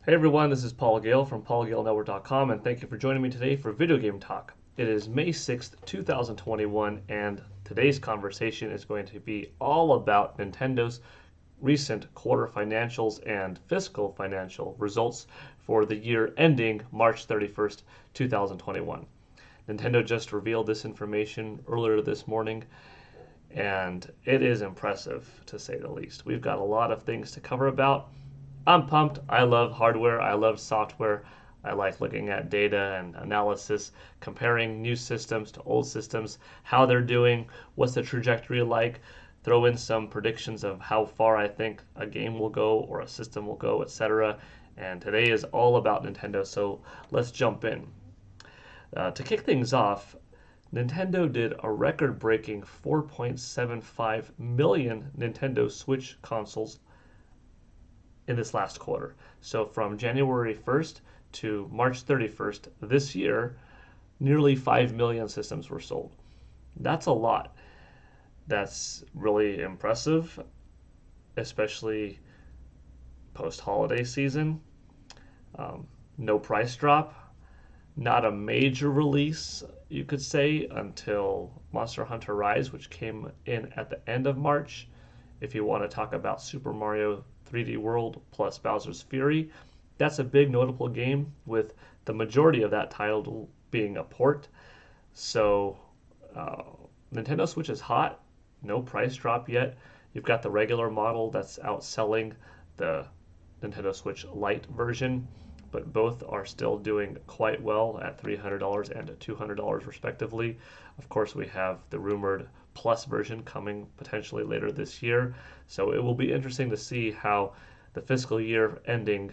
Hey everyone, this is Paul Gale from paulgalenetwork.com, and thank you for joining me today for Video Game Talk. It is May 6th, 2021, and today's conversation is going to be all about Nintendo's recent quarter financials and fiscal financial results for the year ending March 31st, 2021. Nintendo just revealed this information earlier this morning, and it is impressive to say the least. We've got a lot of things to cover about. I'm pumped. I love hardware. I love software. I like looking at data and analysis, comparing new systems to old systems, how they're doing, what's the trajectory like, throw in some predictions of how far I think a game will go or a system will go, etc. And today is all about Nintendo, so let's jump in. To kick things off, Nintendo did a record-breaking 4.75 million Nintendo Switch consoles in this last quarter. So from January 1st to March 31st this year, nearly 5 million systems were sold. That's a lot. That's really impressive, especially post-holiday season. No price drop, not a major release, you could say, until Monster Hunter Rise, which came in at the end of March. If you want to talk about Super Mario 3D World plus Bowser's Fury, that's a big notable game, with the majority of that title being a port. So Nintendo Switch is hot, no price drop yet. You've got the regular model that's outselling the Nintendo Switch Lite version, but both are still doing quite well at $300 and $200 respectively. Of course, we have the rumored Plus version coming potentially later this year. So it will be interesting to see how the fiscal year ending,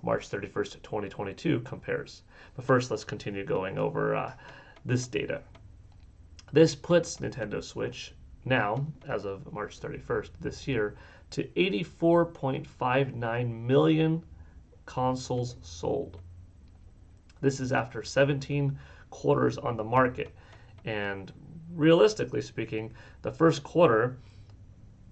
March 31st, 2022 compares. But first, let's continue going over this data. This puts Nintendo Switch now, as of March 31st this year, to 84.59 million consoles sold. This is after 17 quarters on the market, and realistically speaking, the first quarter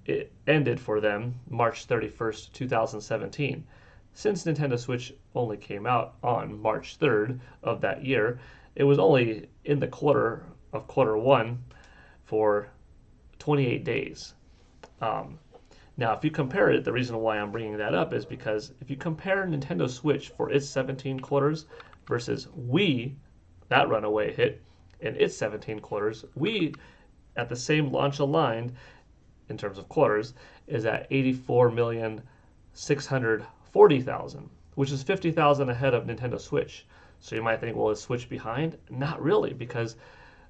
it ended for them March 31st, 2017. Since Nintendo Switch only came out on March 3rd of that year, it was only in the quarter of quarter one for 28 days. Now, if you compare it, the reason why I'm bringing that up is because if you compare Nintendo Switch for its 17 quarters versus Wii, that runaway hit, in its 17 quarters, Wii, at the same launch aligned, in terms of quarters, is at 84,640,000, which is 50,000 ahead of Nintendo Switch. So you might think, well, is Switch behind? Not really, because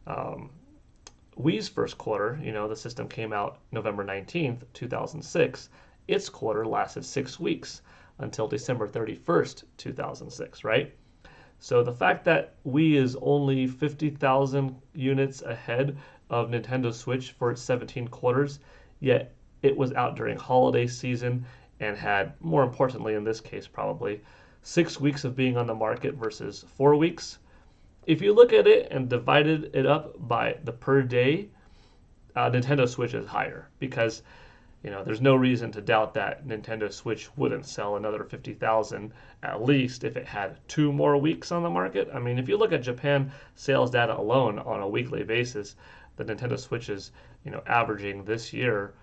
Wii's first quarter, the system came out November 19th, 2006. Its quarter lasted 6 weeks until December 31st, 2006, right? So the fact that Wii is only 50,000 units ahead of Nintendo Switch for its 17 quarters, yet it was out during holiday season and had, more importantly in this case probably, 6 weeks of being on the market versus 4 weeks. If you look at it and divided it up by the per day, Nintendo Switch is higher because there's no reason to doubt that Nintendo Switch wouldn't sell another 50,000 at least if it had 2 more weeks on the market. I mean, if you look at Japan sales data alone on a weekly basis, the Nintendo Switch is, averaging this year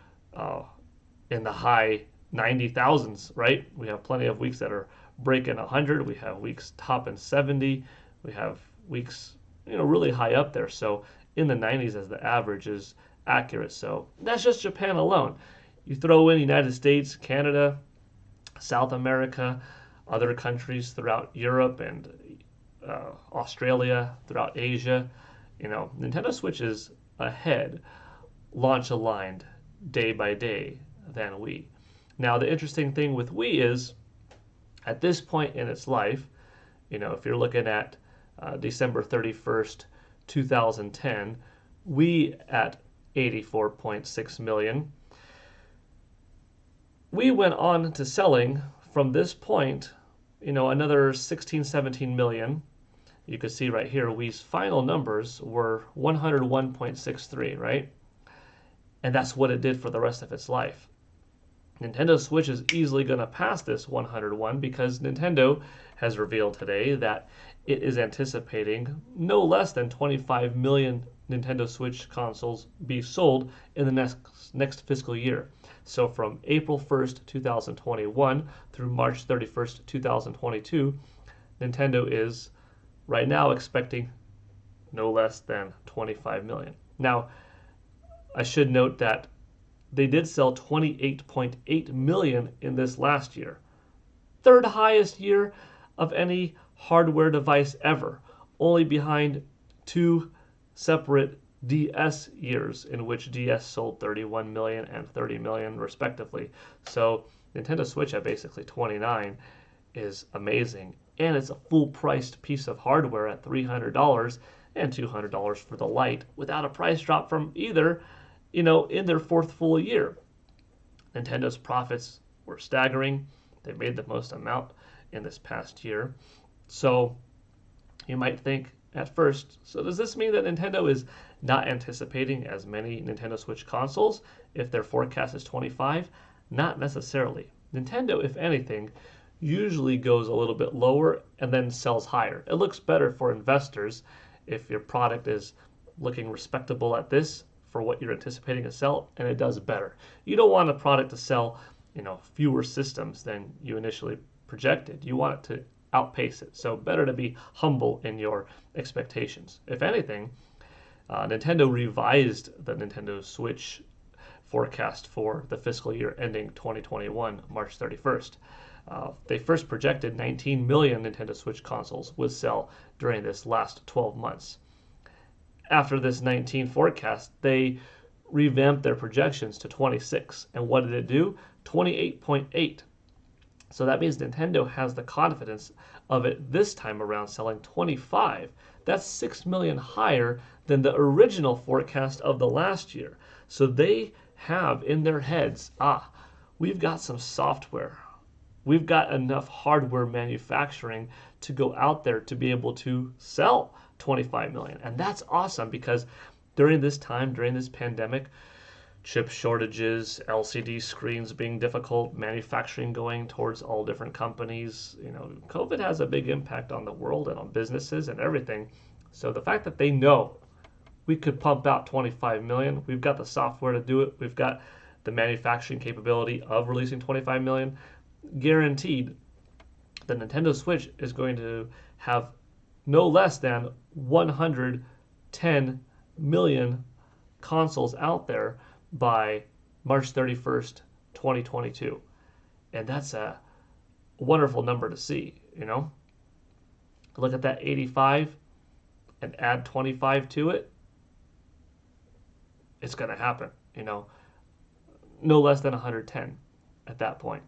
in the high 90,000s, right? We have plenty of weeks that are breaking 100. We have weeks topping 70. We have weeks, really high up there. So in the 90s as the average is accurate. So that's just Japan alone. You throw in United States, Canada, South America, other countries throughout Europe and Australia, throughout Asia, Nintendo Switch is ahead, launch aligned, day by day than Wii. Now, the interesting thing with Wii is, at this point in its life, if you're looking at December 31st, 2010, Wii at 84.6 million, we went on to selling from this point, another 16, 17 million. You can see right here, Wii's final numbers were 101.63, right? And that's what it did for the rest of its life. Nintendo Switch is easily going to pass this 101 because Nintendo has revealed today that it is anticipating no less than 25 million Nintendo Switch consoles be sold in the next fiscal year. So from April 1st, 2021 through March 31st, 2022, Nintendo is right now expecting no less than 25 million. Now, I should note that they did sell 28.8 million in this last year. Third highest year of any hardware device ever, only behind two separate DS years in which DS sold 31 million and 30 million respectively. So Nintendo Switch at basically 29 is amazing, and it's a full-priced piece of hardware at $300 and $200 for the Lite without a price drop from either, in their fourth full year. Nintendo's profits were staggering. They made the most amount in this past year. So you might think at first, so does this mean that Nintendo is not anticipating as many Nintendo Switch consoles if their forecast is 25? Not necessarily. Nintendo, if anything, usually goes a little bit lower and then sells higher. It looks better for investors if your product is looking respectable at this for what you're anticipating to sell, and it does better. You don't want a product to sell, fewer systems than you initially projected. You want it to outpace it. So better to be humble in your expectations. If anything, Nintendo revised the Nintendo Switch forecast for the fiscal year ending 2021, March 31st. They first projected 19 million Nintendo Switch consoles would sell during this last 12 months. After this 19 forecast, they revamped their projections to 26. And what did it do? 28.8. So that means Nintendo has the confidence of it this time around selling 25. That's 6 million higher than the original forecast of the last year. So they have in their heads, we've got some software. We've got enough hardware manufacturing to go out there to be able to sell 25 million. And that's awesome because during this time, during this pandemic, chip shortages, LCD screens being difficult, manufacturing going towards all different companies, COVID has a big impact on the world and on businesses and everything. So the fact that they know we could pump out 25 million, we've got the software to do it, we've got the manufacturing capability of releasing 25 million, guaranteed the Nintendo Switch is going to have no less than 110 million consoles out there by March 31st, 2022. And that's a wonderful number to see, Look at that 85 and add 25 to it. It's going to happen, no less than 110 at that point.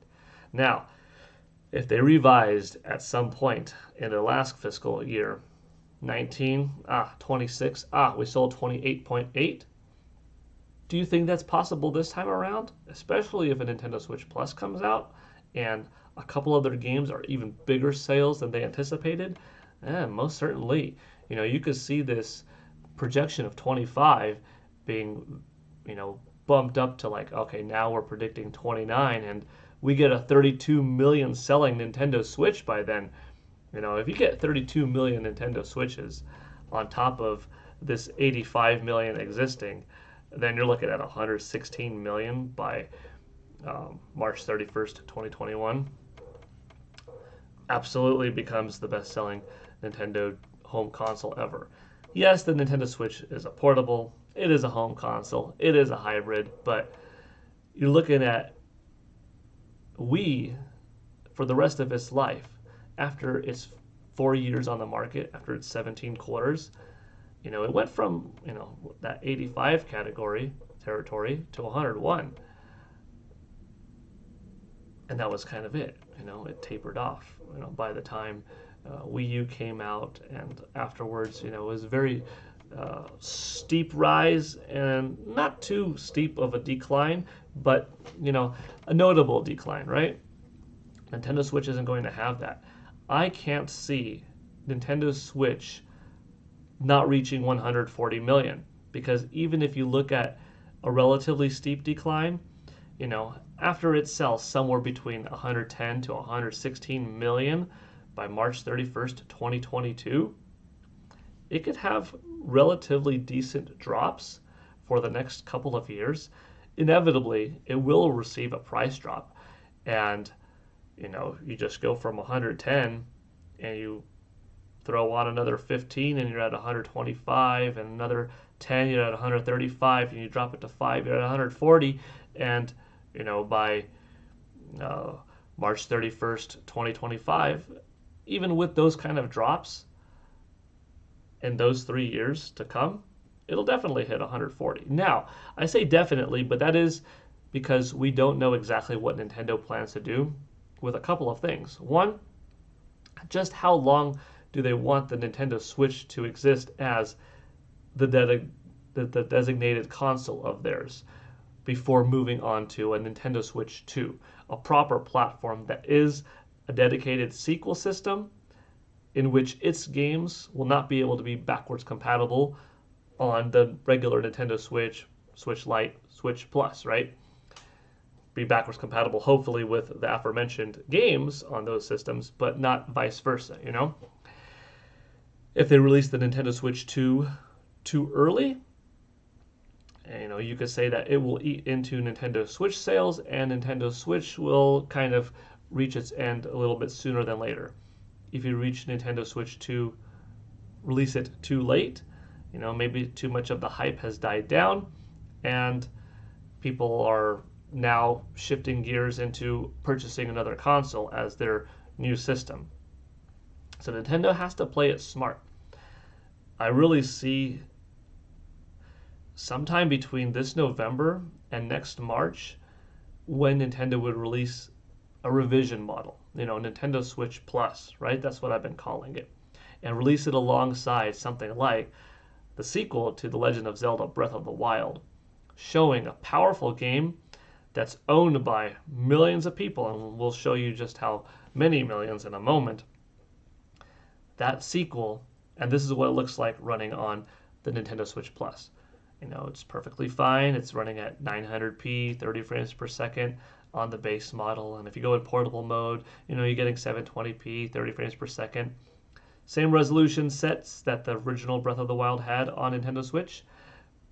Now, if they revised at some point in the last fiscal year, 26, we sold 28.8. Do you think that's possible this time around? Especially if a Nintendo Switch Plus comes out and a couple other games are even bigger sales than they anticipated? Most certainly. You could see this projection of 25 being, bumped up to now we're predicting 29 and we get a 32 million selling Nintendo Switch by then. If you get 32 million Nintendo Switches on top of this 85 million existing, then you're looking at 116 million by March 31st, 2021. Absolutely becomes the best-selling Nintendo home console ever. Yes, the Nintendo Switch is a portable, it is a home console, it is a hybrid, but you're looking at Wii for the rest of its life, after its 4 years on the market, after its 17 quarters, it went from, that 85 category territory to 101. And that was kind of it. It tapered off, by the time Wii U came out, and afterwards, it was a very steep rise and not too steep of a decline, but, a notable decline, right? Nintendo Switch isn't going to have that. I can't see Nintendo Switch not reaching 140 million because even if you look at a relatively steep decline, after it sells somewhere between 110 to 116 million by March 31st, 2022, it could have relatively decent drops for the next couple of years. Inevitably, it will receive a price drop. And, you just go from 110 and you throw on another 15 and you're at 125, and another 10 you're at 135, and you drop it to 5 you're at 140, and by March 31st, 2025, even with those kind of drops in those 3 years to come, it'll definitely hit 140. Now, I say definitely, but that is because we don't know exactly what Nintendo plans to do with a couple of things. One, just how long do they want the Nintendo Switch to exist as the designated console of theirs before moving on to a Nintendo Switch 2, a proper platform that is a dedicated sequel system in which its games will not be able to be backwards compatible on the regular Nintendo Switch, Switch Lite, Switch Plus, right? Be backwards compatible, hopefully, with the aforementioned games on those systems, but not vice versa, If they release the Nintendo Switch 2 too early, you could say that it will eat into Nintendo Switch sales, and Nintendo Switch will kind of reach its end a little bit sooner than later. If you reach Nintendo Switch 2, release it too late, maybe too much of the hype has died down, and people are now shifting gears into purchasing another console as their new system. So Nintendo has to play it smart. I really see sometime between this November and next March when Nintendo would release a revision model, Nintendo Switch Plus, right? That's what I've been calling it. And release it alongside something like the sequel to The Legend of Zelda Breath of the Wild, showing a powerful game that's owned by millions of people, and we'll show you just how many millions in a moment. That sequel, and this is what it looks like running on the Nintendo Switch Plus. It's perfectly fine. It's running at 900p, 30 frames per second on the base model, and if you go in portable mode, you're getting 720p, 30 frames per second. Same resolution sets that the original Breath of the Wild had on Nintendo Switch,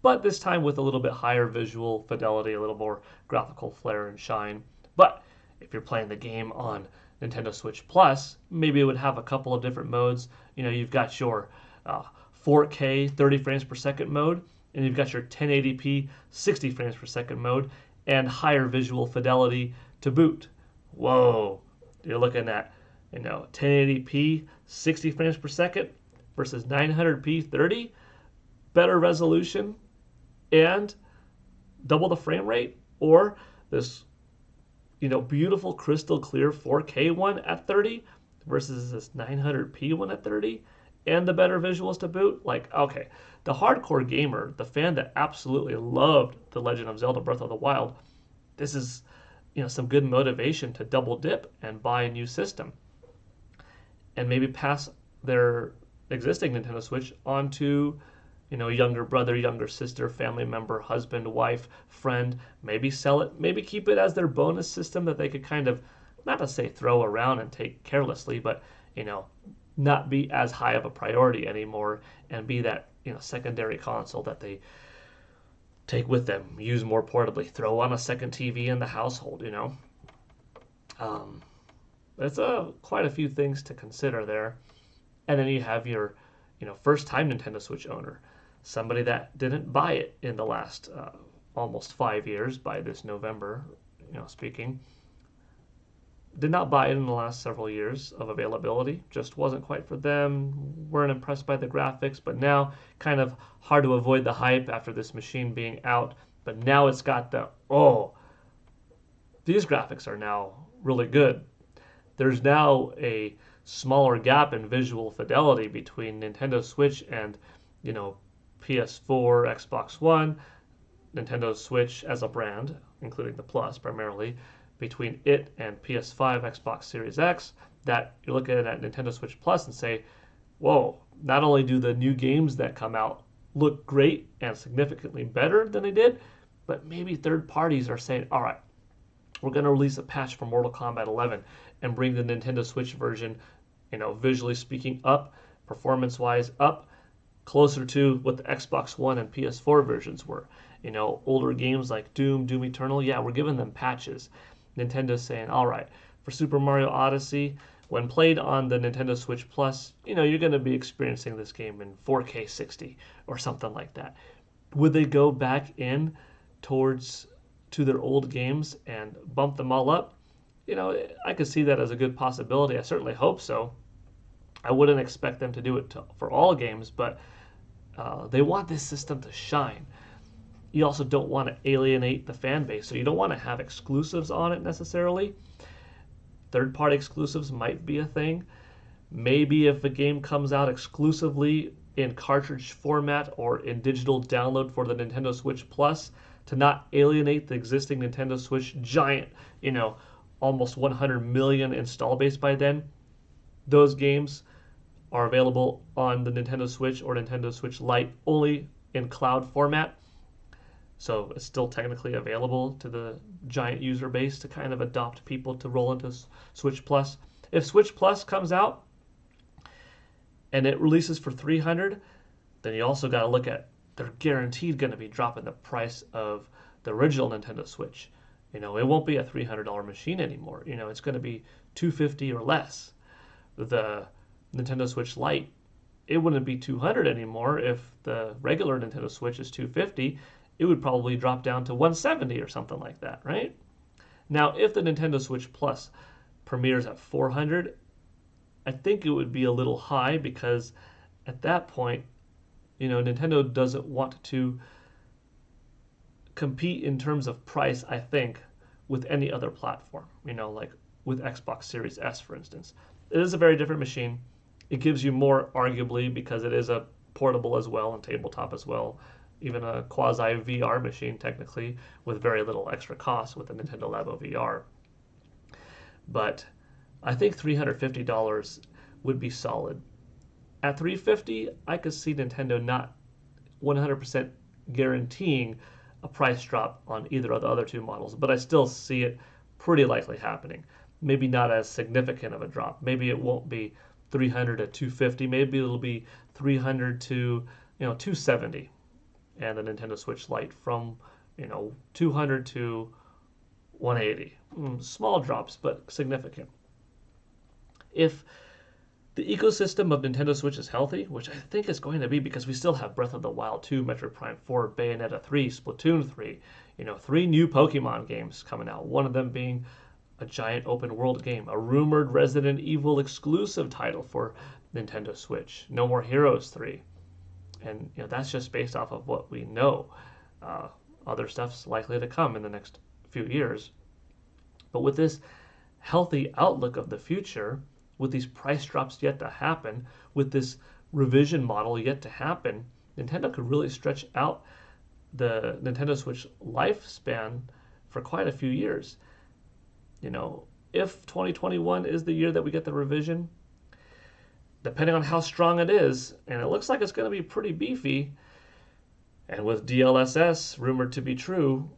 but this time with a little bit higher visual fidelity, a little more graphical flair and shine. But if you're playing the game on Nintendo Switch Plus, maybe it would have a couple of different modes. You've got your 4K 30 frames per second mode, and you've got your 1080p 60 frames per second mode, and higher visual fidelity to boot. Whoa, you're looking at 1080p 60 frames per second versus 900p 30, better resolution and double the frame rate, or this beautiful crystal clear 4K one at 30 versus this 900p one at 30, and the better visuals to boot. Okay, the hardcore gamer, the fan that absolutely loved The Legend of Zelda Breath of the Wild, this is some good motivation to double dip and buy a new system and maybe pass their existing Nintendo Switch onto younger brother, younger sister, family member, husband, wife, friend, maybe sell it, maybe keep it as their bonus system that they could kind of, not to say throw around and take carelessly, but, not be as high of a priority anymore and be that, secondary console that they take with them, use more portably, throw on a second TV in the household, That's quite a few things to consider there. And then you have your, first-time Nintendo Switch owner, somebody that didn't buy it in the last almost 5 years by this November, speaking. Did not buy it in the last several years of availability. Just wasn't quite for them. Weren't impressed by the graphics, but now kind of hard to avoid the hype after this machine being out. But now it's got these graphics are now really good. There's now a smaller gap in visual fidelity between Nintendo Switch and, PS4, Xbox One, Nintendo Switch as a brand, including the Plus primarily, between it and PS5, Xbox Series X, that you're looking at Nintendo Switch Plus and say, whoa, not only do the new games that come out look great and significantly better than they did, but maybe third parties are saying, all right, we're going to release a patch for Mortal Kombat 11 and bring the Nintendo Switch version, visually speaking, up, performance-wise up, closer to what the Xbox One and PS4 versions were. Older games like Doom Eternal, yeah, we're giving them patches. Nintendo's saying, all right, for Super Mario Odyssey, when played on the Nintendo Switch Plus, you're going to be experiencing this game in 4K 60 or something like that. Would they go back in to their old games and bump them all up? I could see that as a good possibility. I certainly hope so. I wouldn't expect them to do it for all games, but they want this system to shine. You also don't want to alienate the fan base, so you don't want to have exclusives on it necessarily. Third-party exclusives might be a thing. Maybe if a game comes out exclusively in cartridge format or in digital download for the Nintendo Switch Plus, to not alienate the existing Nintendo Switch giant, almost 100 million install base by then, those games are available on the Nintendo Switch or Nintendo Switch Lite only in cloud format. So it's still technically available to the giant user base to kind of adopt people to roll into Switch Plus. If Switch Plus comes out and it releases for $300, then you also got to look at, they're guaranteed going to be dropping the price of the original Nintendo Switch. It won't be a $300 machine anymore. It's going to be $250 or less. The Nintendo Switch Lite, it wouldn't be $200 anymore. If the regular Nintendo Switch is $250, it would probably drop down to $170 or something like that, right? Now, if the Nintendo Switch Plus premieres at $400, I think it would be a little high, because at that point, Nintendo doesn't want to compete in terms of price, I think, with any other platform, like with Xbox Series S, for instance. It is a very different machine. It gives you more, arguably, because it is a portable as well and tabletop as well, even a quasi VR machine technically, with very little extra cost with the Nintendo Labo VR. But I think $350 would be solid. At $350, I could see Nintendo not 100% guaranteeing a price drop on either of the other two models, but I still see it pretty likely happening. Maybe not as significant of a drop. Maybe it won't be $300 to $250. Maybe it'll be $300 to $270, and the Nintendo Switch Lite from $200 to $180. Small drops, but significant. If the ecosystem of Nintendo Switch is healthy, which I think it's going to be, because we still have Breath of the Wild 2, Metroid Prime 4, Bayonetta 3, Splatoon 3, 3 new Pokemon games coming out, one of them being a giant open world game, a rumored Resident Evil exclusive title for Nintendo Switch, No More Heroes 3. And that's just based off of what we know. Other stuff's likely to come in the next few years. But with this healthy outlook of the future, with these price drops yet to happen, with this revision model yet to happen, Nintendo could really stretch out the Nintendo Switch lifespan for quite a few years. If 2021 is the year that we get the revision, depending on how strong it is, and it looks like it's going to be pretty beefy, and with DLSS rumored to be true,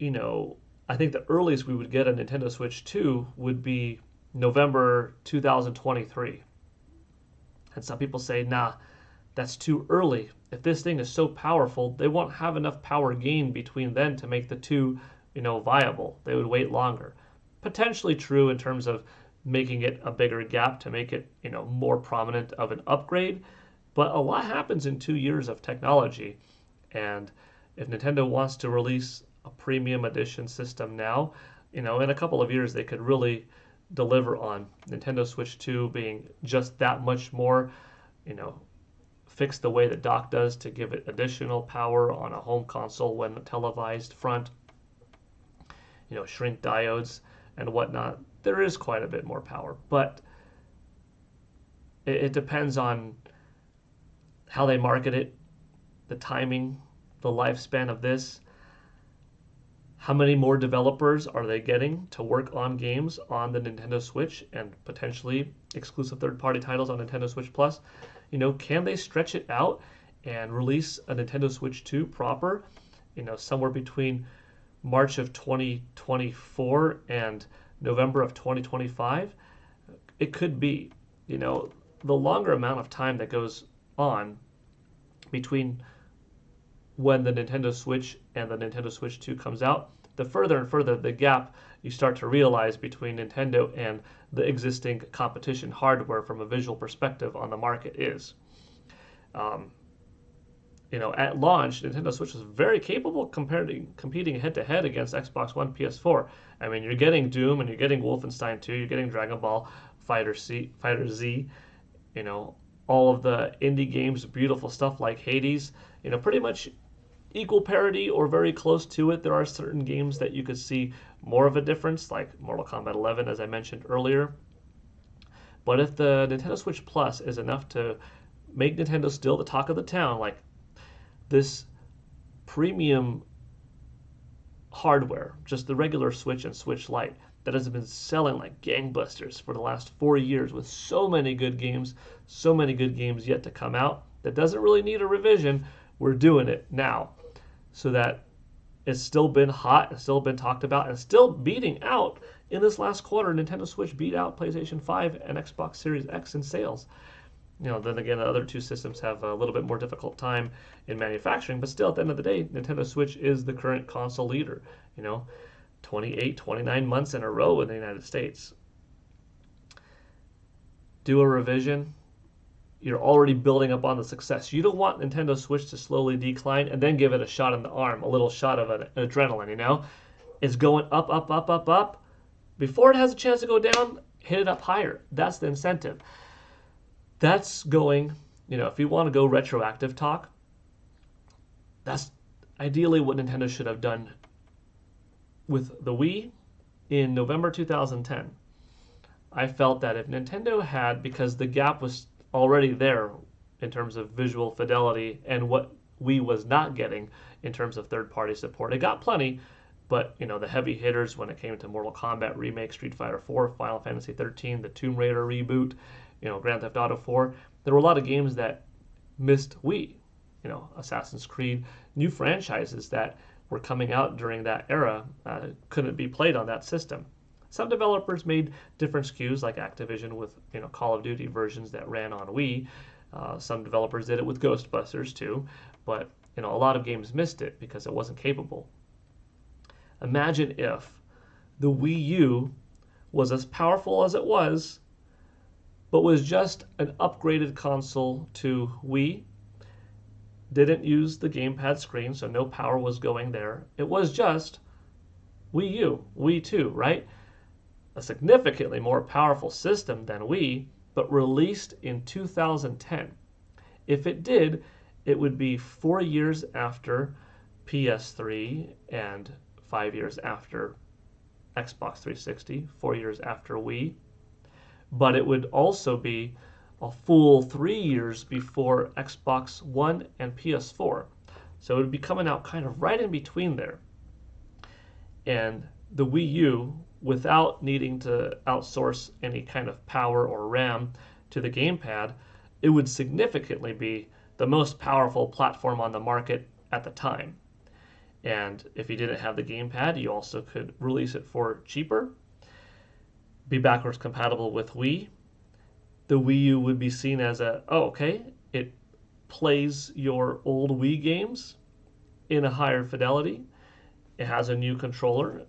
I think the earliest we would get a Nintendo Switch 2 would be November 2023. And some people say, nah, that's too early. If this thing is so powerful, they won't have enough power gain between then to make the two, viable. They would wait longer. Potentially true in terms of making it a bigger gap to make it, more prominent of an upgrade. But a lot happens in 2 years of technology. And if Nintendo wants to release a premium edition system now, in a couple of years they could really deliver on Nintendo Switch 2 being just that much more, fix the way the dock does to give it additional power on a home console when televised front, shrink diodes and whatnot. There is quite a bit more power, but it depends on how they market it, the timing, the lifespan of this. How many more developers are they getting to work on games on the Nintendo Switch and potentially exclusive third-party titles on Nintendo Switch Plus? Can they stretch it out and release a Nintendo Switch 2 proper, somewhere between March of 2024 and November of 2025, it could be. The longer amount of time that goes on between when the Nintendo Switch and the Nintendo Switch 2 comes out, the further and further the gap you start to realize between Nintendo and the existing competition hardware from a visual perspective on the market is. At launch, Nintendo Switch was very capable competing head-to-head against Xbox One, PS4. I mean, you're getting Doom and you're getting Wolfenstein 2, you're getting Dragon Ball Fighter Z, all of the indie games, beautiful stuff like Hades, pretty much equal parity or very close to it. There are certain games that you could see more of a difference, like Mortal Kombat 11, as I mentioned earlier. But if the Nintendo Switch Plus is enough to make Nintendo still the talk of the town, like this premium hardware, just the regular Switch and Switch Lite, that has been selling like gangbusters for the last 4 years with so many good games yet to come out, that doesn't really need a revision. We're doing it now so that it's still been hot and still been talked about and still beating out. In this last quarter, Nintendo Switch beat out PlayStation 5 and Xbox Series X in sales. Then again, the other two systems have a little bit more difficult time in manufacturing, but still, at the end of the day, Nintendo Switch is the current console leader. 28, 29 months in a row in the United States. Do a revision. You're already building up on the success. You don't want Nintendo Switch to slowly decline and then give it a shot in the arm, a little shot of an adrenaline, It's going up, up, up, up, up. Before it has a chance to go down, hit it up higher. That's the incentive. That's going, if you want to go retroactive talk, that's ideally what Nintendo should have done with the Wii in November 2010. I felt that if Nintendo had, because the gap was already there in terms of visual fidelity and what Wii was not getting in terms of third-party support. It got plenty, but the heavy hitters when it came to Mortal Kombat Remake, Street Fighter 4, Final Fantasy 13, the Tomb Raider reboot, Grand Theft Auto 4, there were a lot of games that missed Wii. Assassin's Creed, new franchises that were coming out during that era couldn't be played on that system. Some developers made different SKUs, like Activision with Call of Duty versions that ran on Wii. Some developers did it with Ghostbusters too, but a lot of games missed it because it wasn't capable. Imagine if the Wii U was as powerful as it was, but was just an upgraded console to Wii. Didn't use the gamepad screen, so no power was going there. It was just Wii U, Wii 2, right? A significantly more powerful system than Wii, but released in 2010. If it did, it would be 4 years after PS3 and 5 years after Xbox 360, 4 years after Wii. But it would also be a full 3 years before Xbox One and PS4. So it would be coming out kind of right in between there. And the Wii U, without needing to outsource any kind of power or RAM to the gamepad, it would significantly be the most powerful platform on the market at the time. And if you didn't have the gamepad, you also could release it for cheaper, be backwards compatible with Wii. The Wii U would be seen as it plays your old Wii games in a higher fidelity. It has a new controller,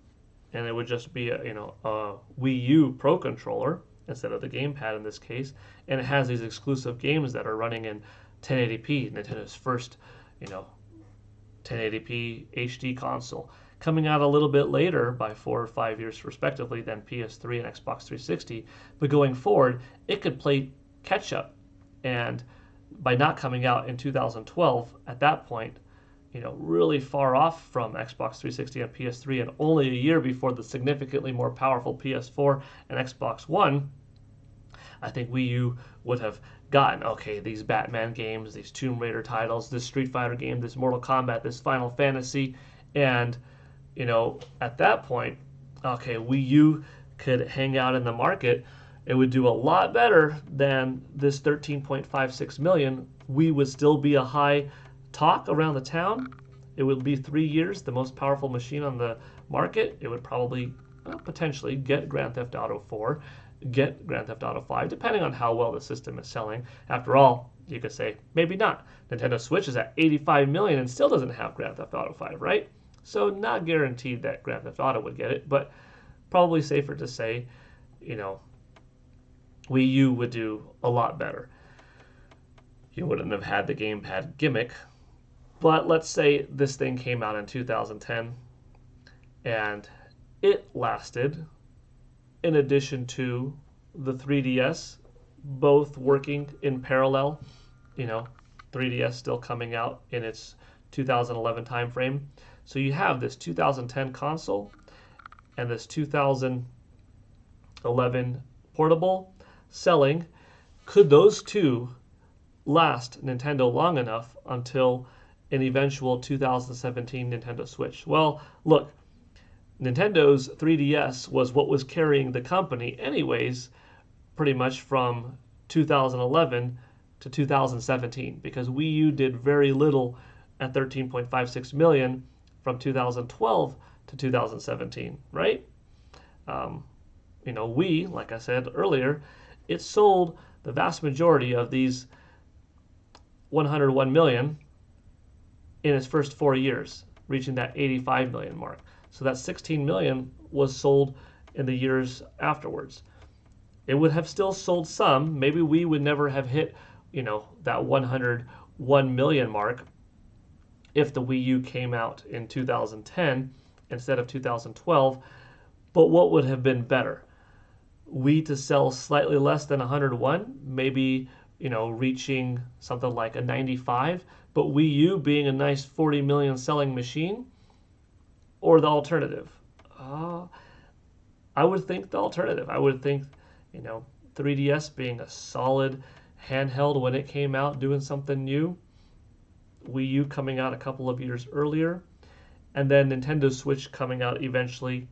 and it would just be a Wii U Pro controller instead of the gamepad in this case. And it has these exclusive games that are running in 1080p, Nintendo's first, 1080p HD console, coming out a little bit later by 4 or 5 years respectively than PS3 and Xbox 360. But going forward, it could play catch up. And by not coming out in 2012, at that point, really far off from Xbox 360 and PS3 and only a year before the significantly more powerful PS4 and Xbox One, I think Wii U would have gotten, these Batman games, these Tomb Raider titles, this Street Fighter game, this Mortal Kombat, this Final Fantasy, and at that point, Wii U could hang out in the market. It would do a lot better than this 13.56 million. Wii would still be a high talk around the town, It would be 3 years, the most powerful machine on the market. It would probably potentially get Grand Theft Auto 4, get Grand Theft Auto 5, depending on how well the system is selling. After all, you could say maybe not. Nintendo Switch is at 85 million and still doesn't have Grand Theft Auto 5, right? So not guaranteed that Grand Theft Auto would get it, but probably safer to say, you know, Wii U would do a lot better. You wouldn't have had the gamepad gimmick, but let's say this thing came out in 2010 and it lasted, in addition to the 3DS, both working in parallel, 3DS still coming out in its 2011 timeframe. So you have this 2010 console and this 2011 portable selling. Could those two last Nintendo long enough until an eventual 2017 Nintendo Switch? Well, look, Nintendo's 3DS was what was carrying the company anyways, pretty much from 2011 to 2017, because Wii U did very little at 13.56 million from 2012 to 2017, right? Wii, like I said earlier, it sold the vast majority of these 101 million in its first 4 years, reaching that 85 million mark. So that 16 million was sold in the years afterwards. It would have still sold some. Maybe we would never have hit, that 101 million mark if the Wii U came out in 2010 instead of 2012. But what would have been better? Wii to sell slightly less than 101, maybe, reaching something like a 95, but Wii U being a nice 40 million selling machine, or the alternative? I would think the alternative. I would think, 3DS being a solid handheld when it came out, doing something new. Wii U coming out a couple of years earlier, and then Nintendo Switch coming out eventually.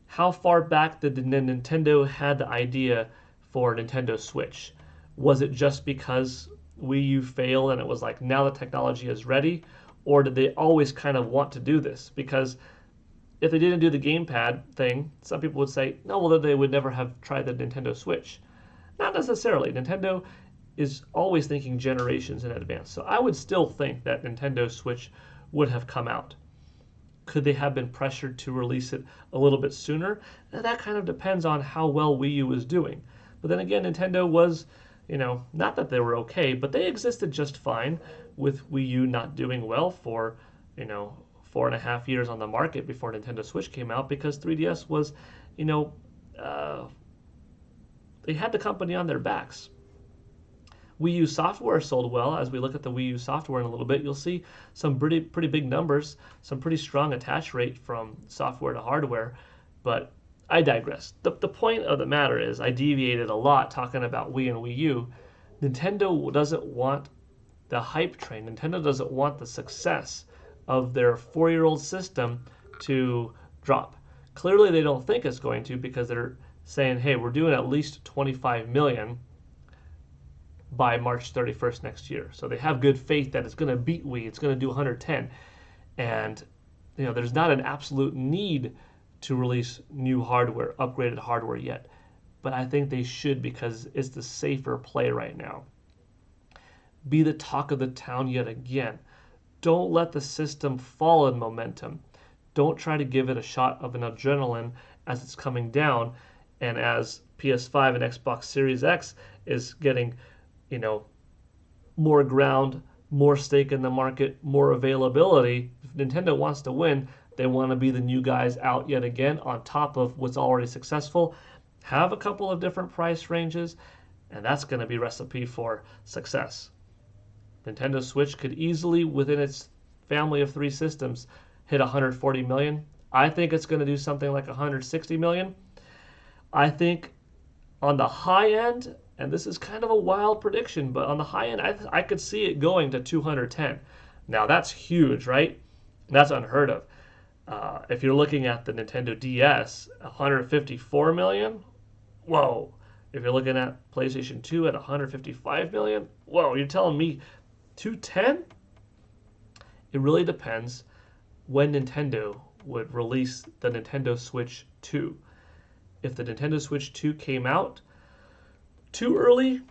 How far back did Nintendo had the idea for Nintendo Switch? Was it just because Wii U failed and it was like, now the technology is ready? Or did they always kind of want to do this? Because if they didn't do the gamepad thing, some people would say, no, well, then they would never have tried the Nintendo Switch. Not necessarily. Nintendo is always thinking generations in advance. So I would still think that Nintendo Switch would have come out. Could they have been pressured to release it a little bit sooner? Now, that kind of depends on how well Wii U was doing. But then again, Nintendo was, not that they were okay, but they existed just fine with Wii U not doing well for, 4.5 years on the market before Nintendo Switch came out, because 3DS was, they had the company on their backs. Wii U software sold well. As we look at the Wii U software in a little bit, you'll see some pretty big numbers, some pretty strong attach rate from software to hardware. But I digress. The point of the matter is I deviated a lot talking about Wii and Wii U. Nintendo doesn't want the hype train. Nintendo doesn't want the success of their 4-year-old system to drop. Clearly they don't think it's going to, because they're saying, hey, we're doing at least 25 million by March 31st next year. So they have good faith that it's going to beat Wii. It's going to do 110. And, there's not an absolute need to release new hardware, upgraded hardware yet. But I think they should, because it's the safer play right now. Be the talk of the town yet again. Don't let the system fall in momentum. Don't try to give it a shot of an adrenaline as it's coming down, and as PS5 and Xbox Series X is getting, more ground, more stake in the market, more availability. If Nintendo wants to win, they want to be the new guys out yet again on top of what's already successful. Have a couple of different price ranges, and that's going to be recipe for success. Nintendo Switch could easily, within its family of 3 systems, hit 140 million. I think it's going to do something like 160 million. I think on the high end, and this is kind of a wild prediction, but on the high end, I could see it going to 210. Now, that's huge, right? That's unheard of. If you're looking at the Nintendo DS, 154 million, whoa. If you're looking at PlayStation 2 at 155 million, whoa, you're telling me 210? It really depends when Nintendo would release the Nintendo Switch 2. If the Nintendo Switch 2 came out too early,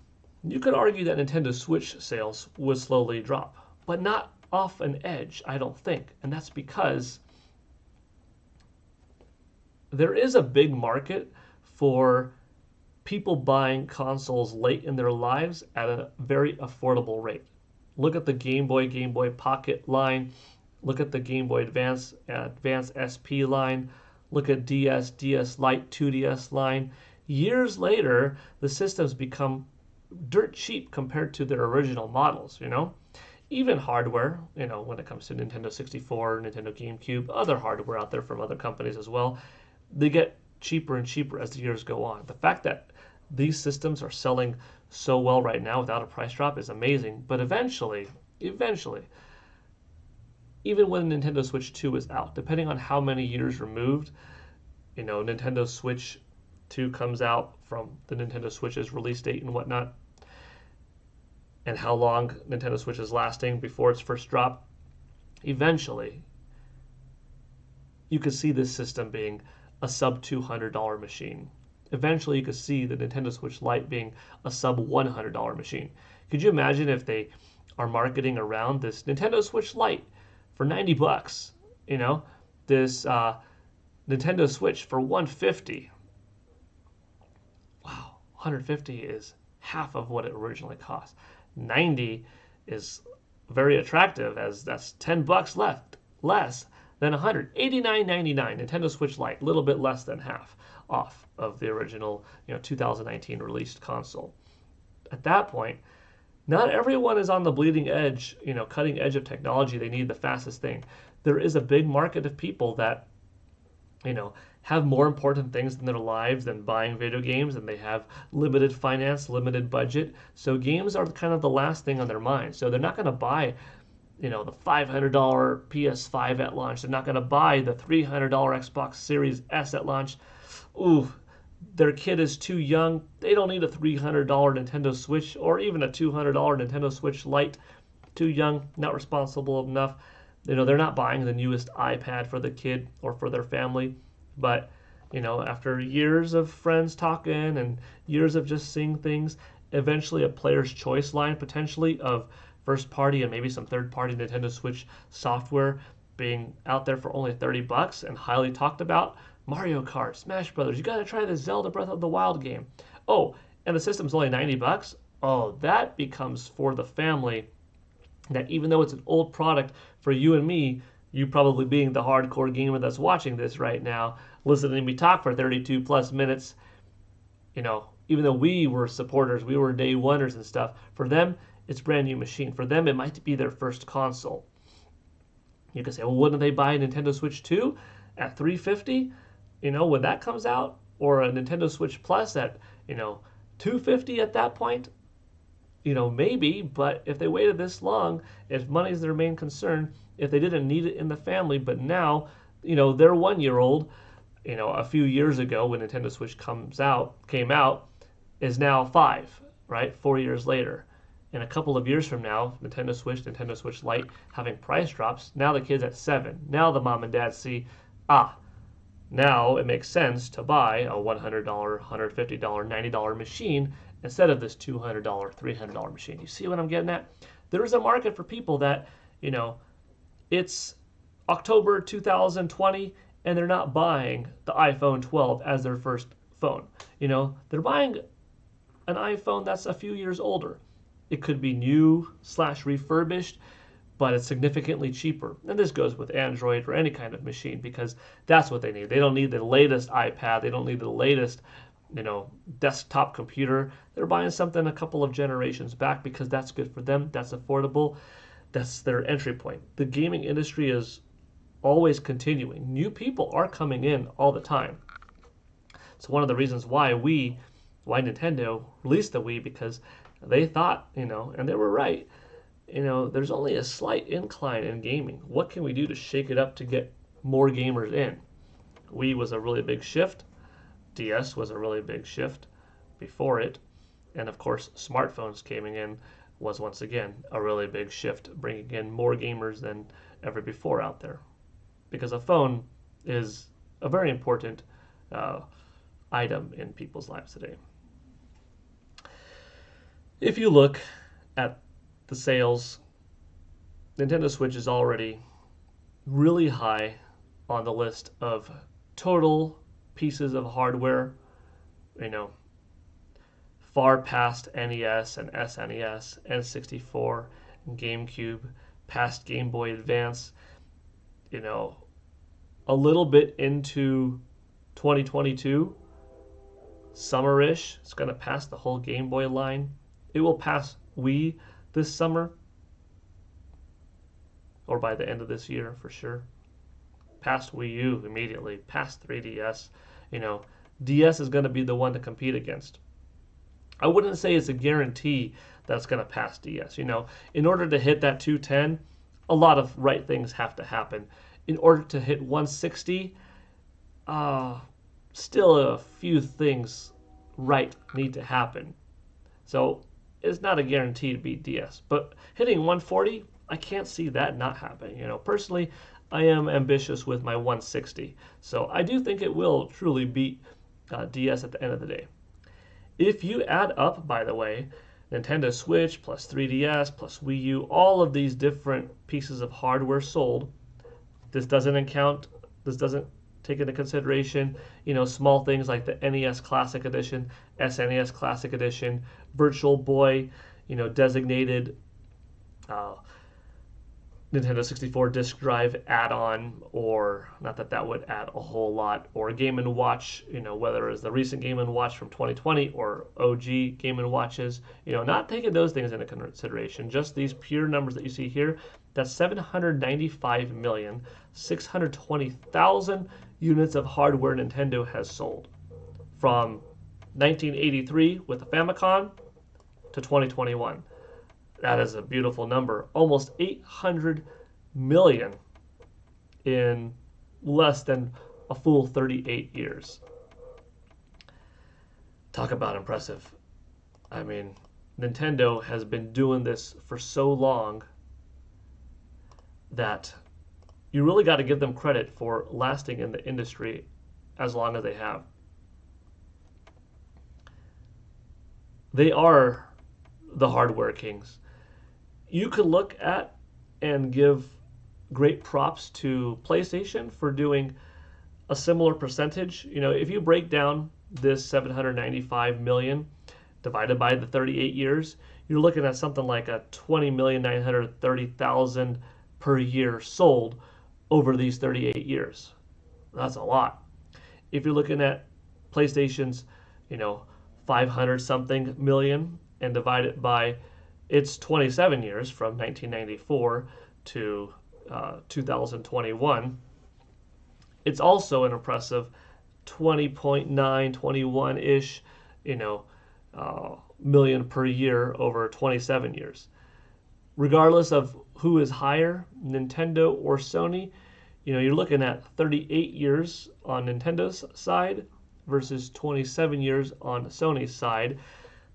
you could argue that Nintendo Switch sales would slowly drop, but not off an edge, I don't think. And that's because there is a big market for people buying consoles late in their lives at a very affordable rate. Look at the Game Boy Pocket line. Look at the Game Boy Advance SP line. Look at DS Lite, 2DS line. Years later, the systems become dirt cheap compared to their original models, Even hardware, when it comes to Nintendo 64, Nintendo GameCube, other hardware out there from other companies as well, they get cheaper and cheaper as the years go on. The fact that these systems are selling so well right now without a price drop is amazing, but eventually, even when Nintendo Switch 2 is out, depending on how many years removed, Nintendo Switch 2 comes out from the Nintendo Switch's release date and whatnot, and how long Nintendo Switch is lasting before its first drop, eventually, you could see this system being a sub $200 machine. Eventually, you could see the Nintendo Switch Lite being a sub $100 machine. Could you imagine if they are marketing around this Nintendo Switch Lite for $90? This Nintendo Switch for $150. Wow, $150 is half of what it originally cost. $90 is very attractive, as that's $10 less than $100. $89.99 Nintendo Switch Lite, a little bit less than half off of the original 2019 released console. At that point, not everyone is on the bleeding edge, cutting edge of technology. They need the fastest thing. There is a big market of people that have more important things in their lives than buying video games, and they have limited finance, limited budget. So games are kind of the last thing on their mind. So they're not going to buy, the $500 PS5 at launch. They're not going to buy the $300 Xbox Series S at launch. Ooh, their kid is too young. They don't need a $300 Nintendo Switch or even a $200 Nintendo Switch Lite. Too young, not responsible enough. They're not buying the newest iPad for the kid or for their family. But, after years of friends talking and years of just seeing things, eventually a player's choice line potentially of first party and maybe some third party Nintendo Switch software being out there for only $30 and highly talked about. Mario Kart, Smash Brothers, you got to try the Zelda Breath of the Wild game. Oh, and the system's only $90. Oh, that becomes for the family. That even though it's an old product for you and me, you probably being the hardcore gamer that's watching this right now, listening to me talk for 32 plus minutes, even though we were supporters, we were day oneers and stuff, for them, it's a brand new machine. For them, it might be their first console. You can say, well, wouldn't they buy a Nintendo Switch 2 at $350? When that comes out, or a Nintendo Switch Plus at, $250 at that point, maybe, but if they waited this long, if money's their main concern, if they didn't need it in the family, but now, their 1-year-old, a few years ago when Nintendo Switch came out, is now 5, right? 4 years later. In a couple of years from now, Nintendo Switch Lite having price drops, now the kid's at 7. Now the mom and dad see, now it makes sense to buy a $100, $150, $90 machine instead of this $200, $300 machine. You see what I'm getting at? There is a market for people that, it's October 2020 and they're not buying the iPhone 12 as their first phone. They're buying an iPhone that's a few years older. It could be new/refurbished, but it's significantly cheaper. And this goes with Android or any kind of machine because that's what they need. They don't need the latest iPad. They don't need the latest, desktop computer. They're buying something a couple of generations back because that's good for them. That's affordable. That's their entry point. The gaming industry is always continuing. New people are coming in all the time. So one of the reasons why Nintendo released the Wii, because they thought, and they were right, there's only a slight incline in gaming. What can we do to shake it up to get more gamers in? Wii was a really big shift. DS was a really big shift before it. And of course, smartphones came in was once again a really big shift, bringing in more gamers than ever before out there. Because a phone is a very important item in people's lives today. If you look at the sales, Nintendo Switch is already really high on the list of total pieces of hardware, far past NES and SNES, N64, and GameCube, past Game Boy Advance, a little bit into 2022, summerish, it's going to pass the whole Game Boy line. It will pass Wii this summer, or by the end of this year for sure. Past Wii U immediately, past 3DS. DS is going to be the one to compete against. I wouldn't say it's a guarantee that's going to pass DS. In order to hit that 210, a lot of right things have to happen. In order to hit 160, still a few things right need to happen. So it's not a guarantee to beat DS. But hitting 140, I can't see that not happening. Personally, I am ambitious with my 160. So I do think it will truly beat DS at the end of the day. If you add up, by the way, Nintendo Switch plus 3DS plus Wii U, all of these different pieces of hardware sold, this doesn't take into consideration, small things like the NES Classic Edition, SNES Classic Edition, Virtual Boy, designated Nintendo 64 disk drive add-on, or not that would add a whole lot, or Game & Watch, whether it's the recent Game & Watch from 2020 or OG Game & Watches, not taking those things into consideration, just these pure numbers that you see here. That's 795,620,000 units of hardware Nintendo has sold from 1983 with the Famicom to 2021. That is a beautiful number. Almost 800 million in less than a full 38 years. Talk about impressive. I mean, Nintendo has been doing this for so long that you really got to give them credit for lasting in the industry as long as they have. They are the hardware kings. You could look at and give great props to PlayStation for doing a similar percentage. If you break down this 795 million divided by the 38 years, you're looking at something like a 20,930,000 per year sold over these 38 years. That's a lot. If you're looking at PlayStation's, 500 something million and divide it by its 27 years from 1994 to 2021, it's also an impressive 20.9, 21-ish, million per year over 27 years. Regardless of who is higher, Nintendo or Sony, you're looking at 38 years on Nintendo's side versus 27 years on Sony's side.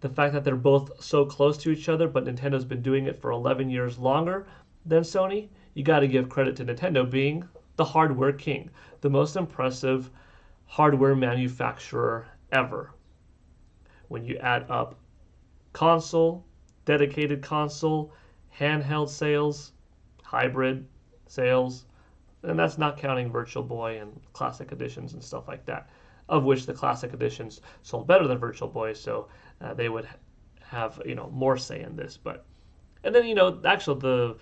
The fact that they're both so close to each other, but Nintendo's been doing it for 11 years longer than Sony, you got to give credit to Nintendo being the hardware king, the most impressive hardware manufacturer ever. When you add up console, dedicated console, handheld sales, hybrid sales, and that's not counting Virtual Boy and Classic Editions and stuff like that, of which the Classic Editions sold better than Virtual Boy, so they would have more say in this. And then actually the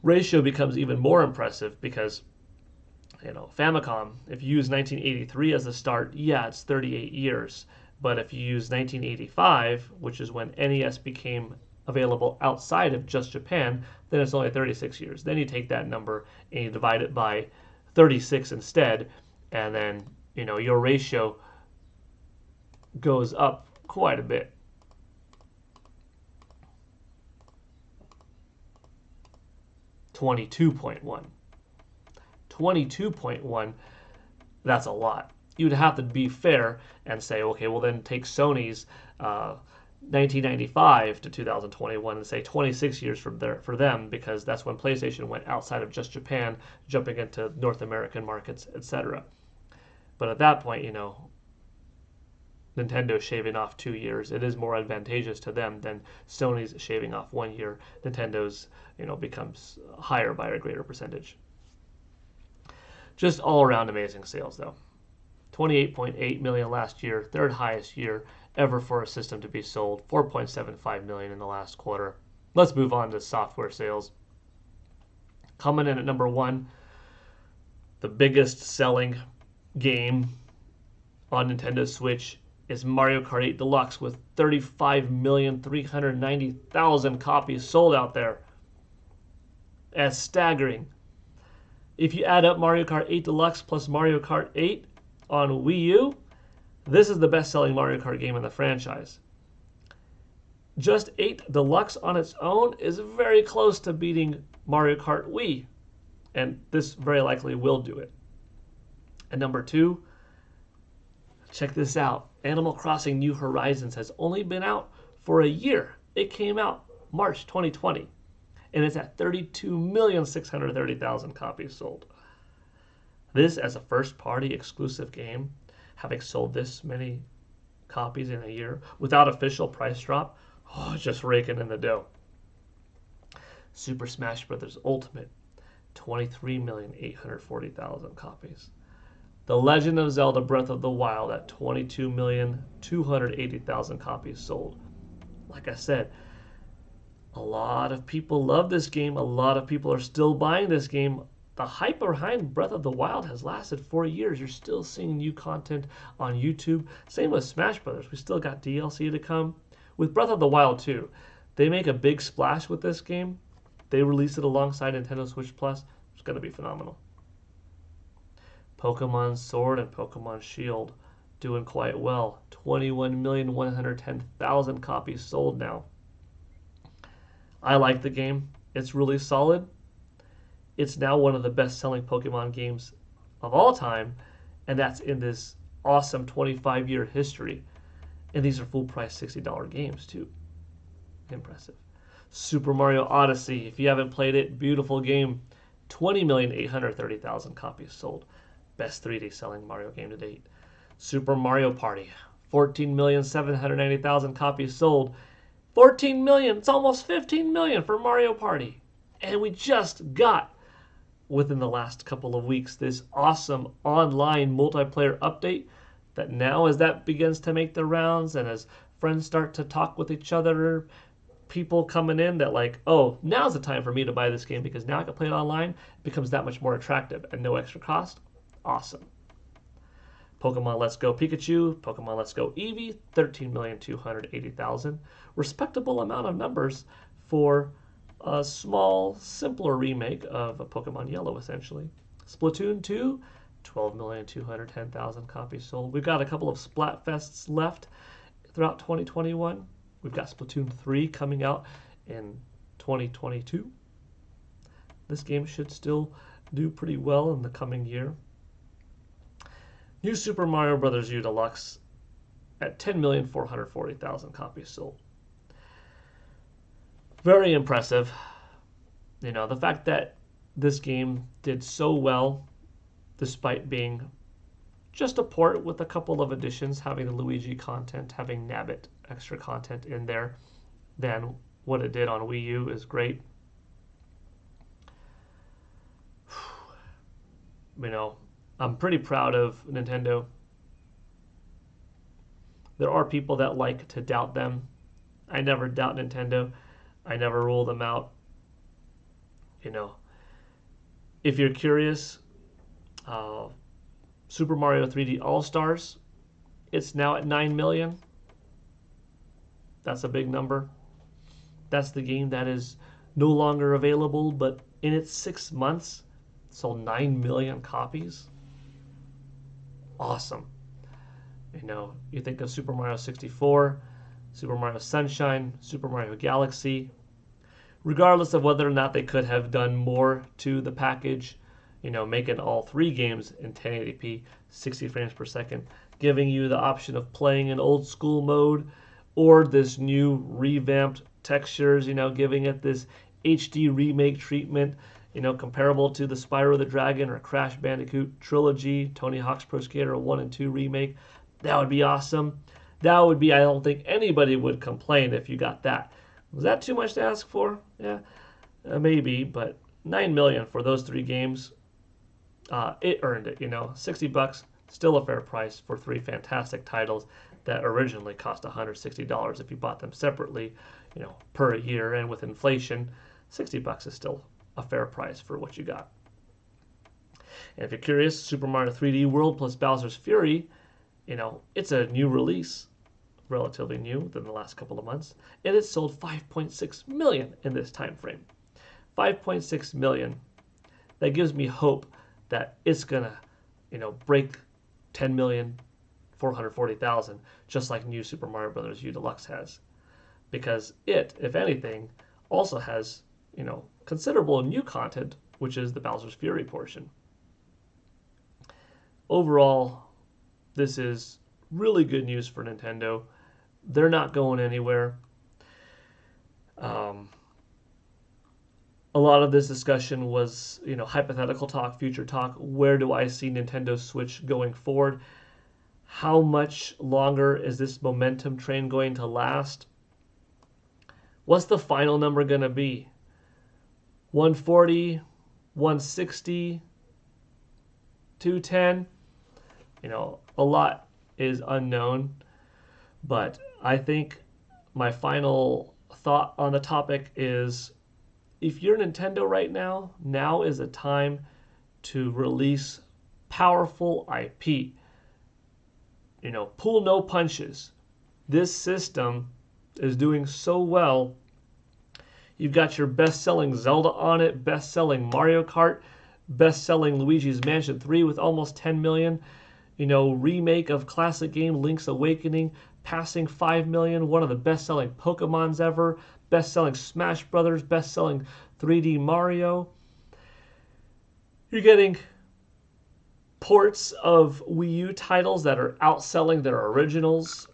ratio becomes even more impressive because Famicom, if you use 1983 as the start, yeah, it's 38 years. But if you use 1985, which is when NES became available outside of just Japan, then it's only 36 years. Then you take that number and you divide it by 36 instead, and then your ratio goes up quite a bit. $22.1. That's a lot. You'd have to be fair and say, okay, well then take Sony's 1995 to 2021, and say 26 years for them, because that's when PlayStation went outside of just Japan, jumping into North American markets, etc. But at that point, Nintendo's shaving off 2 years. It is more advantageous to them than Sony's shaving off 1 year. Nintendo's, becomes higher by a greater percentage. Just all around amazing sales, though. 28.8 million last year, third highest year ever for a system to be sold. 4.75 million in the last quarter. Let's move on to software sales. Coming in at number 1, the biggest selling game on Nintendo Switch is Mario Kart 8 Deluxe, with 35,390,000 copies sold out there. That's staggering. If you add up Mario Kart 8 Deluxe plus Mario Kart 8 on Wii U, this is the best-selling Mario Kart game in the franchise. Just 8 Deluxe on its own is very close to beating Mario Kart Wii, and this very likely will do it. And number 2, check this out. Animal Crossing New Horizons has only been out for a year. It came out March 2020, and it's at 32,630,000 copies sold. This, as a first-party exclusive game, having sold this many copies in a year without official price drop, just raking in the dough. Super Smash Bros. Ultimate, 23,840,000 copies. The Legend of Zelda Breath of the Wild at 22,280,000 copies sold. Like I said, a lot of people love this game. A lot of people are still buying this game. The hype behind Breath of the Wild has lasted 4 years. You're still seeing new content on YouTube. Same with Smash Brothers. We still got DLC to come. With Breath of the Wild 2, they make a big splash with this game. They release it alongside Nintendo Switch Plus. It's going to be phenomenal. Pokemon Sword and Pokemon Shield doing quite well. 21,110,000 copies sold now. I like the game. It's really solid. It's now one of the best-selling Pokemon games of all time, and that's in this awesome 25-year history. And these are full-price $60 games, too. Impressive. Super Mario Odyssey, if you haven't played it, beautiful game. 20,830,000 copies sold. Best 3D selling Mario game to date. Super Mario Party, 14,790,000 copies sold. 14 million, it's almost 15 million for Mario Party. And we just got, within the last couple of weeks, this awesome online multiplayer update that now, as that begins to make the rounds and as friends start to talk with each other, people coming in that like, oh, now's the time for me to buy this game because now I can play it online, it becomes that much more attractive and no extra cost. Awesome. Pokemon Let's Go Pikachu, Pokemon Let's Go Eevee, 13,280,000. Respectable amount of numbers for a small, simpler remake of a Pokemon Yellow, essentially. Splatoon 2, 12,210,000 copies sold. We've got a couple of Splatfests left throughout 2021. We've got Splatoon 3 coming out in 2022. This game should still do pretty well in the coming year. New Super Mario Bros. U Deluxe at 10,440,000 copies sold. Very impressive. The fact that this game did so well, despite being just a port with a couple of additions, having the Luigi content, having Nabbit extra content in there, than what it did on Wii U is great. I'm pretty proud of Nintendo. There are people that like to doubt them. I never doubt Nintendo. I never rule them out. If you're curious, Super Mario 3D All-Stars, it's now at 9 million. That's a big number. That's the game that is no longer available, but in its 6 months, sold 9 million copies. Awesome. You think of Super Mario 64, Super Mario Sunshine, Super Mario Galaxy. Regardless of whether or not they could have done more to the package, making all 3 games in 1080p, 60 frames per second, giving you the option of playing in old school mode or this new revamped textures, giving it this HD remake treatment, comparable to the Spyro the Dragon or Crash Bandicoot trilogy, Tony Hawk's Pro Skater 1 and 2 remake. That would be awesome. That would be, I don't think anybody would complain if you got that. Was that too much to ask for? Yeah, maybe, but $9 million for those 3 games, it earned it, $60, still a fair price for 3 fantastic titles that originally cost $160 if you bought them separately, per year. And with inflation, $60 is still a fair price for what you got. And if you're curious, Super Mario 3D World plus Bowser's Fury, it's a new release, relatively new within the last couple of months, and it sold 5.6 million in this time frame. 5.6 million. That gives me hope that it's gonna, break 10,440,000, just like New Super Mario Bros. U Deluxe has, because it, if anything, also has, considerable new content, which is the Bowser's Fury portion. Overall, this is really good news for Nintendo. They're not going anywhere. A lot of this discussion was, hypothetical talk, future talk. Where do I see Nintendo Switch going forward? How much longer is this momentum train going to last? What's the final number going to be? 140, 160, 210? A lot is unknown, but I think my final thought on the topic is, if you're Nintendo right now, now is a time to release powerful IP. Pull no punches. This system is doing so well. You've got your best-selling Zelda on it, best-selling Mario Kart, best-selling Luigi's Mansion 3 with almost 10 million. Remake of classic game Link's Awakening, passing 5 million, one of the best-selling Pokemons ever, best-selling Smash Brothers, best-selling 3D Mario. You're getting ports of Wii U titles that are outselling their originals.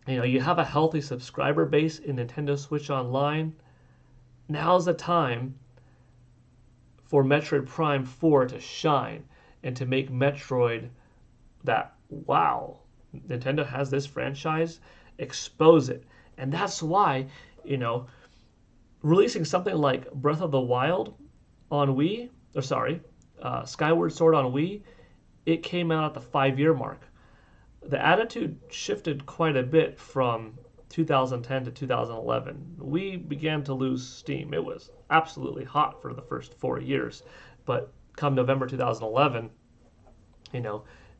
You have a healthy subscriber base in Nintendo Switch Online. Now's the time for Metroid Prime 4 to shine and to make Metroid that, wow, Nintendo has this franchise, expose it. And that's why, releasing something like Breath of the Wild on Wii, Skyward Sword on Wii, it came out at the 5-year mark. The attitude shifted quite a bit from 2010 to 2011. We began to lose steam. It was absolutely hot for the first 4 years, but come November 2011,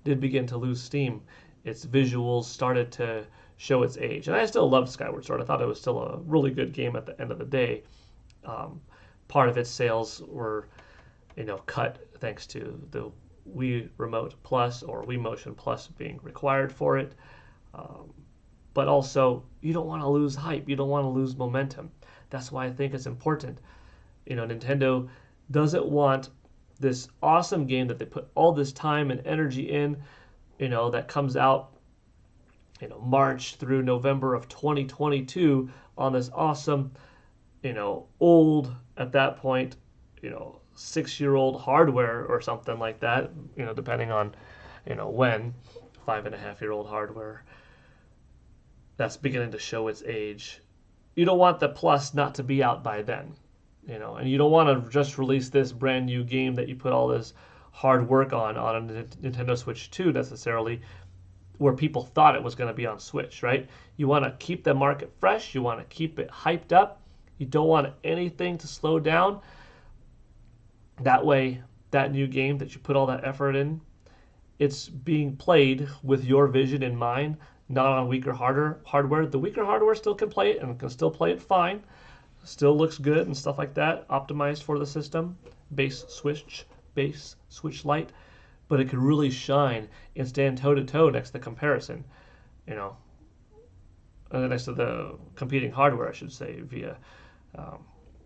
did begin to lose steam. Its visuals started to show its age. And I still loved Skyward Sword. I thought it was still a really good game at the end of the day. Part of its sales were, cut thanks to the Wii Remote Plus or Wii Motion Plus being required for it. But also, you don't want to lose hype. You don't want to lose momentum. That's why I think it's important. Nintendo doesn't want this awesome game that they put all this time and energy in, that comes out, March through November of 2022 on this awesome, old, at that point, 6-year-old hardware or something like that, depending on, when, 5.5-year-old hardware that's beginning to show its age. You don't want the Plus not to be out by then, and you don't want to just release this brand new game that you put all this hard work on a Nintendo Switch 2 necessarily, where people thought it was going to be on Switch, right? You want to keep the market fresh. You want to keep it hyped up. You don't want anything to slow down. That way, that new game that you put all that effort in, it's being played with your vision in mind, not on weaker hardware. The weaker hardware still can play it and can still play it fine. Still looks good and stuff like that, optimized for the system, base Switch Lite, but it could really shine and stand toe-to-toe next to the comparison, next to the competing hardware, I should say, via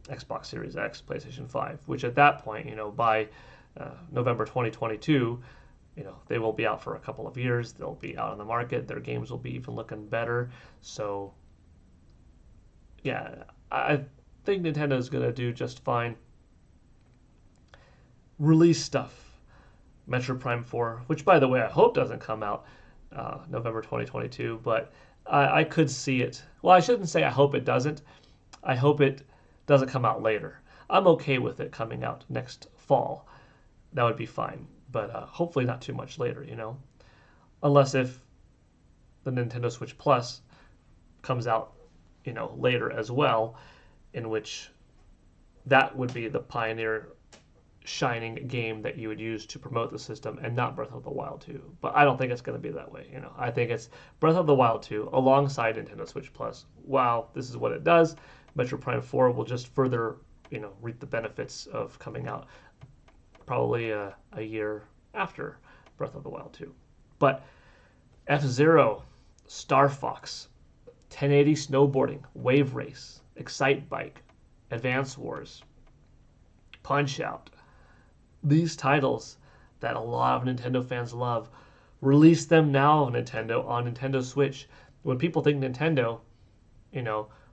Xbox Series X, PlayStation 5, which at that point, by November 2022, they will be out for a couple of years. They'll be out on the market. Their games will be even looking better. So, yeah, I think Nintendo's going to do just fine. Release stuff. Metroid Prime 4, which, by the way, I hope doesn't come out November 2022, but I could see it. Well, I shouldn't say I hope it doesn't. I hope it doesn't come out later. I'm okay with it coming out next fall. That would be fine, but hopefully not too much later, Unless if the Nintendo Switch Plus comes out, later as well, in which that would be the pioneer shining game that you would use to promote the system and not Breath of the Wild 2. But I don't think it's going to be that way. I think it's Breath of the Wild 2 alongside Nintendo Switch Plus. Wow, this is what it does. Metroid Prime 4 will just further, reap the benefits of coming out probably a year after Breath of the Wild 2. But F-Zero, Star Fox, 1080 Snowboarding, Wave Race, Excite Bike, Advance Wars, Punch Out. These titles that a lot of Nintendo fans love, release them now on Nintendo Switch. When people think Nintendo,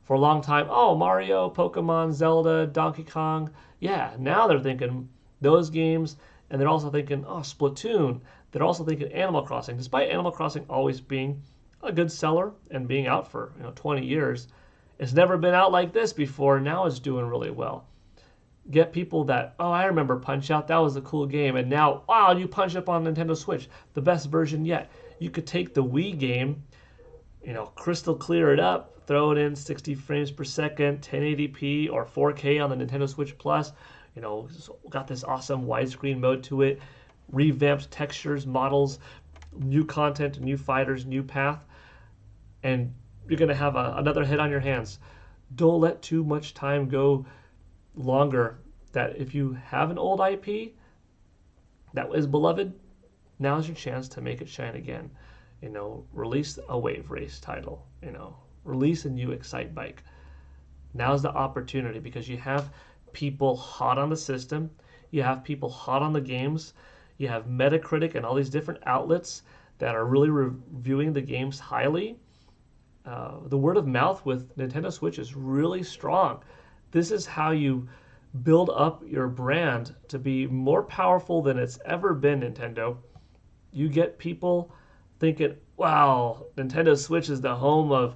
for a long time, oh, Mario, Pokemon, Zelda, Donkey Kong. Yeah, now they're thinking those games, and they're also thinking, oh, Splatoon. They're also thinking Animal Crossing. Despite Animal Crossing always being a good seller and being out for 20 years, it's never been out like this before. Now it's doing really well. Get people that, oh, I remember Punch Out. That was a cool game. And now, wow, you Punch Up on Nintendo Switch. The best version yet. You could take the Wii game, crystal clear it up, throw it in 60 frames per second, 1080p or 4K on the Nintendo Switch Plus. Got this awesome widescreen mode to it, revamped textures, models, new content, new fighters, new path. And you're going to have another hit on your hands. Don't let too much time go longer, that if you have an old IP that is beloved, now's your chance to make it shine again. Release a Wave Race title, release a new Excite Bike. Now's the opportunity, because you have people hot on the system, you have people hot on the games, you have Metacritic and all these different outlets that are really reviewing the games highly. The word of mouth with Nintendo Switch is really strong. This is how you build up your brand to be more powerful than it's ever been, Nintendo. You get people thinking, wow, Nintendo Switch is the home of,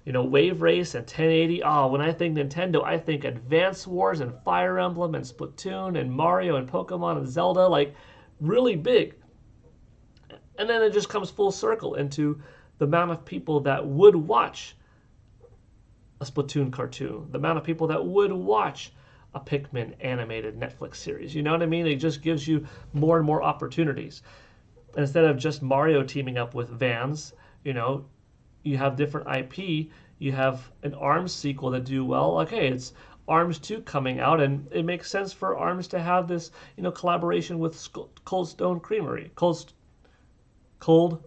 Wave Race and 1080. Oh, when I think Nintendo, I think Advance Wars and Fire Emblem and Splatoon and Mario and Pokemon and Zelda, like really big. And then it just comes full circle into the amount of people that would watch a Splatoon cartoon, the amount of people that would watch a Pikmin animated Netflix series. You know what I mean? It just gives you more and more opportunities. And instead of just Mario teaming up with Vans, you have different IP. You have an ARMS sequel that do well. Okay, it's ARMS 2 coming out, and it makes sense for ARMS to have this, collaboration with Cold Stone Creamery. Cold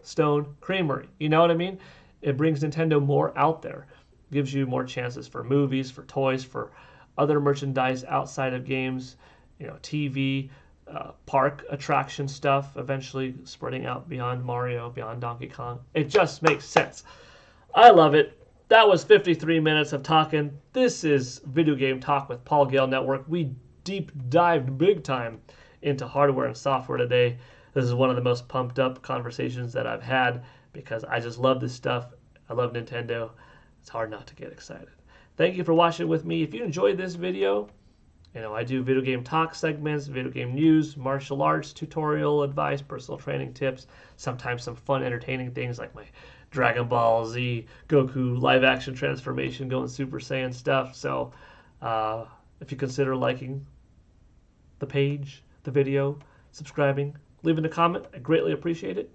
Stone Creamery. You know what I mean? It brings Nintendo more out there. Gives you more chances for movies, for toys, for other merchandise outside of games, TV, park attraction stuff, eventually spreading out beyond Mario, beyond Donkey Kong. It just makes sense. I love it. That was 53 minutes of talking. This is Video Game Talk with Paul Gale Network. We deep dived big time into hardware and software today. This is one of the most pumped up conversations that I've had, because I just love this stuff. I love Nintendo. It's hard not to get excited. Thank you for watching with me. If you enjoyed this video, I do video game talk segments, video game news, martial arts, tutorial advice, personal training tips, sometimes some fun, entertaining things like my Dragon Ball Z Goku live action transformation going Super Saiyan stuff. So if you consider liking the page, the video, subscribing, leaving a comment, I greatly appreciate it.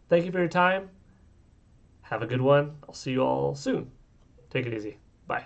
Thank you for your time. Have a good one. I'll see you all soon. Take it easy. Bye.